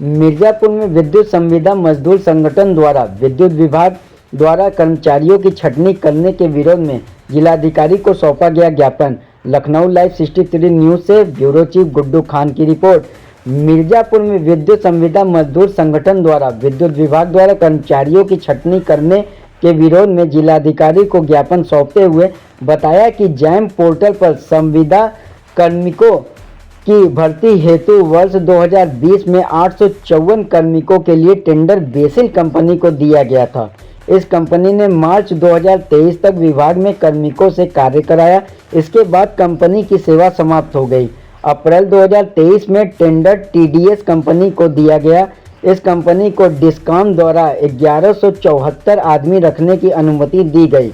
मिर्जापुर में विद्युत संविदा मजदूर संगठन द्वारा विद्युत विभाग द्वारा कर्मचारियों की छटनी करने के विरोध में जिलाधिकारी को सौंपा गया ज्ञापन। लखनऊ लाइव 63 न्यूज से ब्यूरो चीफ गुड्डू खान की रिपोर्ट। मिर्जापुर में विद्युत संविदा मजदूर संगठन द्वारा विद्युत विभाग द्वारा कर्मचारियों की छटनी करने के विरोध में जिलाधिकारी को ज्ञापन सौंपते हुए बताया कि जैम पोर्टल पर संविदा कार्मिकों की भर्ती हेतु वर्ष 2020 में 854 कार्मिकों के लिए टेंडर बेसिल कंपनी को दिया गया था। इस कंपनी ने मार्च 2023 तक विभाग में कार्मिकों से कार्य कराया। इसके बाद कंपनी की सेवा समाप्त हो गई। अप्रैल 2023 में टेंडर टीडीएस कंपनी को दिया गया। इस कंपनी को डिस्कॉम द्वारा 1174 आदमी रखने की अनुमति दी गई।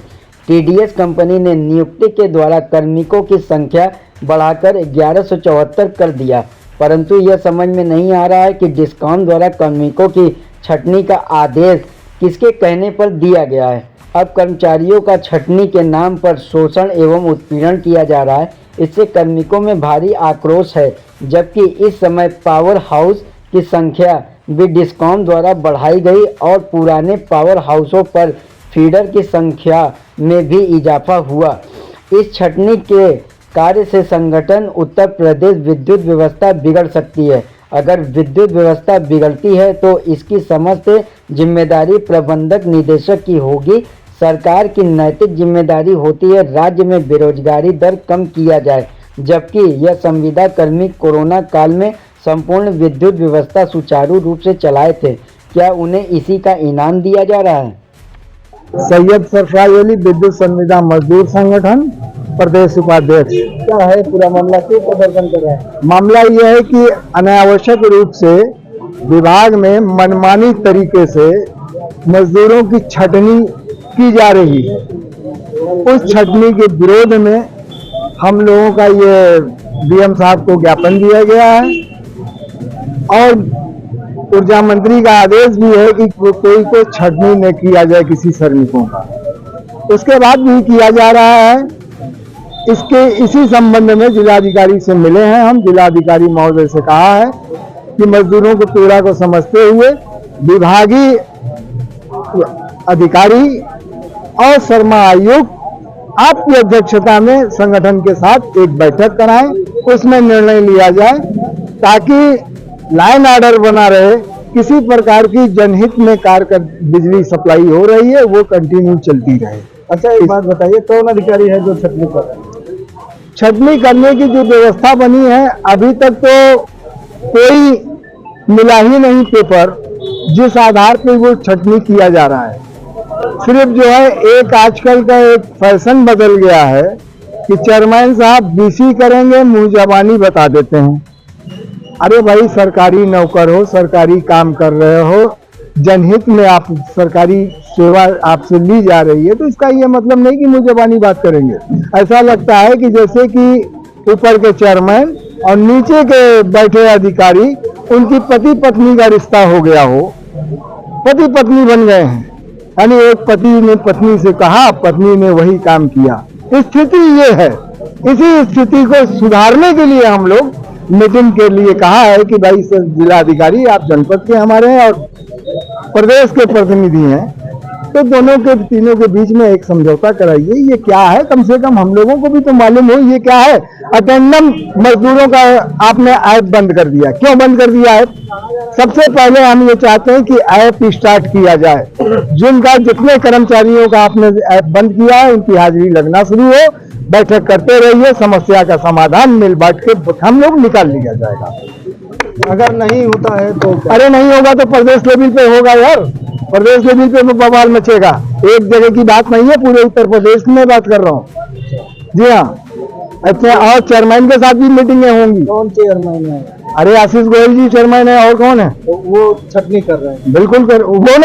टीडीएस कंपनी ने नियुक्ति के द्वारा कार्मिकों की संख्या बढ़ाकर 1174 कर दिया, परंतु यह समझ में नहीं आ रहा है कि डिस्कॉम द्वारा कार्मिकों की छटनी का आदेश किसके कहने पर दिया गया है। अब कर्मचारियों का छटनी के नाम पर शोषण एवं उत्पीड़न किया जा रहा है। इससे कार्मिकों में भारी आक्रोश है, जबकि इस समय पावर हाउस की संख्या भी डिस्कॉम द्वारा बढ़ाई गई और पुराने पावर हाउसों पर फीडर की संख्या में भी इजाफा हुआ। इस छटनी के कार्य से संगठन उत्तर प्रदेश विद्युत व्यवस्था बिगड़ सकती है। अगर विद्युत व्यवस्था बिगड़ती है तो इसकी समस्त जिम्मेदारी प्रबंधक निदेशक की होगी। सरकार की नैतिक जिम्मेदारी होती है राज्य में बेरोजगारी दर कम किया जाए, जबकि यह संविदा कर्मी कोरोना काल में संपूर्ण विद्युत व्यवस्था सुचारू रूप से चलाए थे। क्या उन्हें इसी का इनाम दिया जा रहा है? सैयद सरफराज अली, विद्युत संविदा मजदूर संगठन प्रदेश उपाध्यक्ष। क्या है पूरा मामला, क्यों प्रदर्शन कर रहे हैं? मामला यह है कि अनावश्यक रूप से विभाग में मनमानी तरीके से मजदूरों की छटनी की जा रही है। उस छटनी के विरोध में हम लोगों का ये डीएम साहब को ज्ञापन दिया गया है और ऊर्जा मंत्री का आदेश भी है कि कोई को छटनी न किया जाए किसी श्रमिकों का। उसके बाद भी किया जा रहा है। इसी संबंध में जिलाधिकारी से मिले हैं हम। जिलाधिकारी महोदय से कहा है कि मजदूरों को पीड़ा को समझते हुए विभागीय अधिकारी और शर्मा आयुक्त आपकी अध्यक्षता में संगठन के साथ एक बैठक कराएं, उसमें निर्णय लिया जाए ताकि लाइन ऑर्डर बना रहे। किसी प्रकार की जनहित में कार्य कर बिजली सप्लाई हो रही है वो कंटिन्यू चलती रहे। अच्छा, एक बात बताइए, कौन अधिकारी है जो छटनी कर रहे हैं? छटनी करने की जो व्यवस्था बनी है, अभी तक तो कोई मिला ही नहीं पेपर जिस आधार पर वो छटनी किया जा रहा है। सिर्फ जो है एक आजकल का एक फैशन बदल गया है कि चेयरमैन साहब बीसी करेंगे, मुंह जबानी बता देते हैं। अरे भाई, सरकारी नौकर हो, सरकारी काम कर रहे हो, जनहित में आप सरकारी सेवा आपसे ली जा रही है, तो इसका ये मतलब नहीं कि मुंह जबानी बात करेंगे। ऐसा लगता है कि जैसे कि ऊपर के चेयरमैन और नीचे के बैठे अधिकारी उनकी पति पत्नी का रिश्ता हो गया हो, पति पत्नी बन गए हैं। यानी एक पति ने पत्नी से कहा, पत्नी ने वही काम किया। स्थिति ये है। इसी स्थिति को सुधारने के लिए हम लोग मीटिंग के लिए कहा है कि भाई जिलाधिकारी आप जनपद के हमारे हैं और प्रदेश के प्रतिनिधि हैं, तो दोनों के तीनों के बीच में एक समझौता कराइए। ये क्या है, कम से कम हम लोगों को भी तो मालूम हो ये क्या है। अटेंडम मजदूरों का आपने ऐप बंद कर दिया। क्यों बंद कर दिया ऐप? सबसे पहले हम ये चाहते हैं कि ऐप स्टार्ट किया जाए। जितने कर्मचारियों का आपने ऐप बंद किया है उनकी हाजिरी लगना शुरू हो, बैठक करते रहिए, समस्या का समाधान मिल बांट के हम लोग निकाल लिया जाएगा। अगर नहीं होता है तो अरे नहीं होगा तो प्रदेश लेवल पे होगा यार। प्रदेश लेवल पे बवाल मचेगा। एक जगह की बात नहीं है, पूरे उत्तर प्रदेश में बात कर रहा हूँ। जी हाँ। अच्छा, और चेयरमैन के साथ भी मीटिंगें होंगी। कौन चेयरमैन है? अरे आशीष गोयल जी चेयरमैन है, और कौन है? वो छटनी कर रहे हैं। बिल्कुल कर, वो